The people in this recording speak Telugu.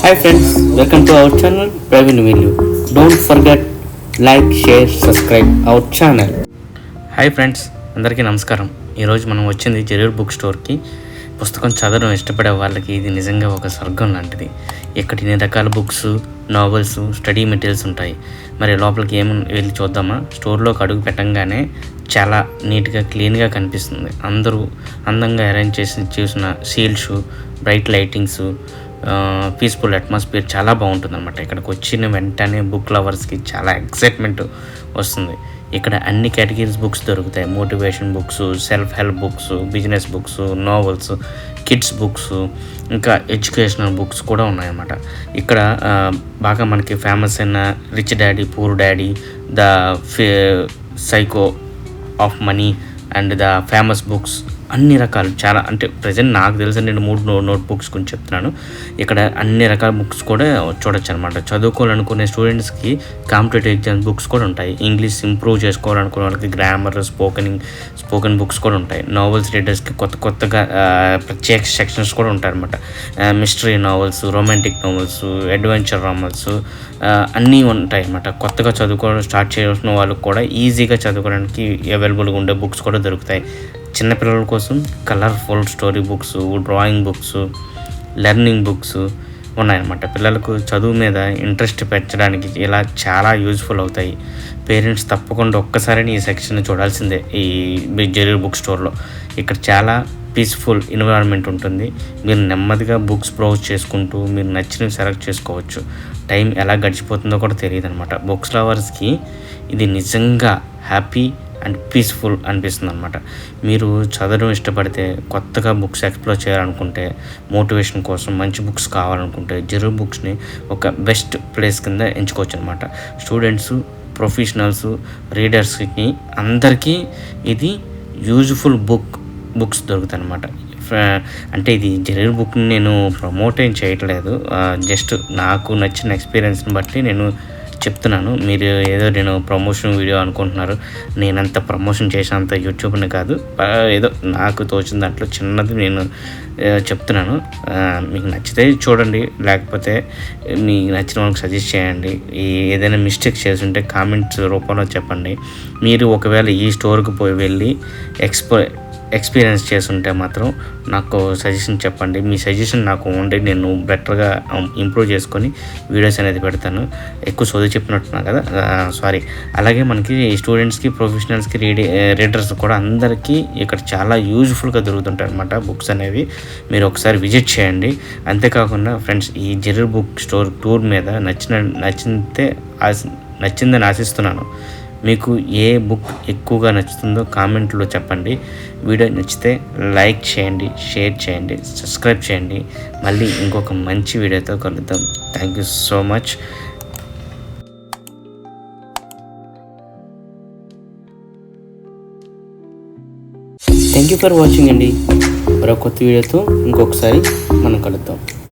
Hi friends, welcome to our channel Praveen Video. Don't forget like, share, subscribe our channel. Hi friends, అందరికీ నమస్కారం. ఈరోజు మనం వచ్చింది జరూర్ బుక్ స్టోర్కి. పుస్తకం చదవడం ఇష్టపడే వాళ్ళకి ఇది నిజంగా ఒక స్వర్గం లాంటిది. ఇక్కడ ఇన్ని రకాల బుక్స్, నావెల్స్, స్టడీ మెటీరియల్స్ ఉంటాయి. మరి లోపలికి ఏమని వెళ్ళి చూద్దామా? స్టోర్లోకి అడుగు పెట్టంగానే చాలా నీట్గా క్లీన్గా కనిపిస్తుంది. అందరూ అందంగా అరేంజ్ చేసి చూసిన seals, bright lightings, peaceful atmosphere చాలా బాగుంటుంది అనమాట. ఇక్కడికి వచ్చిన వెంటనే బుక్ లవర్స్కి చాలా ఎక్సైట్మెంట్ వస్తుంది. ఇక్కడ అన్ని కేటగిరీస్ బుక్స్ దొరుకుతాయి. Motivation books, self help books, business books, novels, kids books, ఇంకా ఎడ్యుకేషనల్ బుక్స్ కూడా ఉన్నాయన్నమాట. ఇక్కడ బాగా మనకి ఫేమస్ అయిన rich daddy poor daddy, the psycho of money and the famous books, అన్ని రకాలు చాలా, అంటే ప్రజెంట్ నాకు తెలిసిన నేను 3 నోట్ బుక్స్ గురించి చెప్తున్నాను. ఇక్కడ అన్ని రకాల బుక్స్ కూడా చూడొచ్చు అనమాట. చదువుకోవాలనుకునే స్టూడెంట్స్కి కాంపిటేటివ్ ఎగ్జామ్స్ బుక్స్ కూడా ఉంటాయి. ఇంగ్లీష్ ఇంప్రూవ్ చేసుకోవాలనుకునే వాళ్ళకి గ్రామర్, స్పోకెన్ బుక్స్ కూడా ఉంటాయి. నావెల్స్ రీడర్స్కి కొత్తగా ప్రత్యేక సెక్షన్స్ కూడా ఉంటాయి అనమాట. Mystery novels, romantic novels, adventure novels అన్నీ ఉంటాయి అన్నమాట. కొత్తగా చదువుకోవడం స్టార్ట్ చేసిన వాళ్ళకి కూడా ఈజీగా చదువుకోవడానికి అవైలబుల్గా ఉండే బుక్స్ కూడా దొరుకుతాయి. చిన్నపిల్లల కోసం colourful story books, drawing books, learning books ఉన్నాయన్నమాట. పిల్లలకు చదువు మీద ఇంట్రెస్ట్ పెంచడానికి ఇలా చాలా యూజ్ఫుల్ అవుతాయి. పేరెంట్స్ తప్పకుండా ఒక్కసారి ఈ సెక్షన్ చూడాల్సిందే ఈ జరూర్ బుక్ స్టోర్లో. ఇక్కడ చాలా పీస్ఫుల్ ఎన్విరాన్మెంట్ ఉంటుంది. మీరు నెమ్మదిగా బుక్స్ బ్రౌజ్ చేసుకుంటూ మీరు నచ్చినవి సెలెక్ట్ చేసుకోవచ్చు. టైం ఎలా గడిచిపోతుందో కూడా తెలియదు అనమాట. బుక్స్ లవర్స్కి ఇది నిజంగా హ్యాపీ అండ్ పీస్ఫుల్ అనిపిస్తుంది అనమాట. మీరు చదవడం ఇష్టపడితే, కొత్తగా బుక్స్ ఎక్స్ప్లోర్ చేయాలనుకుంటే, మోటివేషన్ కోసం మంచి బుక్స్ కావాలనుకుంటే జరూర్ బుక్స్ని ఒక బెస్ట్ ప్లేస్ కింద ఎంచుకోవచ్చు అనమాట. స్టూడెంట్స్, ప్రొఫెషనల్స్, రీడర్స్కి అందరికీ ఇది యూజ్ఫుల్ బుక్స్ దొరుకుతాయి అనమాట. అంటే ఇది జరూర్ బుక్ని నేను ప్రమోట్ ఏం చేయట్లేదు, జస్ట్ నాకు నచ్చిన ఎక్స్పీరియన్స్ని బట్టి నేను చెప్తున్నాను. మీరు ఏదో నేను ప్రమోషన్ వీడియో అనుకుంటున్నారు. నేనంత ప్రమోషన్ చేసినంత యూట్యూబ్ని కాదు, ఏదో నాకు తోచిన దాంట్లో చిన్నది నేను చెప్తున్నాను. మీకు నచ్చితే చూడండి, లేకపోతే మీకు నచ్చిన వాళ్ళకి సజెస్ట్ చేయండి. ఏదైనా మిస్టేక్స్ చేస్తుంటే కామెంట్స్ రూపంలో చెప్పండి. మీరు ఒకవేళ ఈ స్టోర్కి వెళ్ళి ఎక్స్పీరియన్స్ చేస్తుంటే మాత్రం నాకు సజెషన్ చెప్పండి. మీ సజెషన్ నాకు ఉండి నేను బెటర్గా ఇంప్రూవ్ చేసుకొని వీడియోస్ అనేది పెడతాను. ఎక్కువ చదువు చెప్పినట్టున్నా కదా, సారీ. అలాగే మనకి స్టూడెంట్స్కి, ప్రొఫెషనల్స్కి, రీడర్స్ కూడా అందరికీ ఇక్కడ చాలా యూజ్ఫుల్గా దొరుకుతుంటాయి అన్నమాట బుక్స్ అనేవి. మీరు ఒకసారి విజిట్ చేయండి. అంతేకాకుండా ఫ్రెండ్స్, ఈ జరూర్ బుక్ స్టోర్ టూర్ మీద నచ్చిందని ఆశిస్తున్నాను. మీకు ఏ బుక్ ఎక్కువగా నచ్చుతుందో కామెంట్లో చెప్పండి. వీడియో నచ్చితే లైక్ చేయండి, షేర్ చేయండి, సబ్స్క్రైబ్ చేయండి. మళ్ళీ ఇంకొక మంచి వీడియోతో కలుద్దాం. Thank you so much. Thank you for watching అండి. మరో కొత్త వీడియోతో ఇంకొకసారి మనం కలుద్దాం.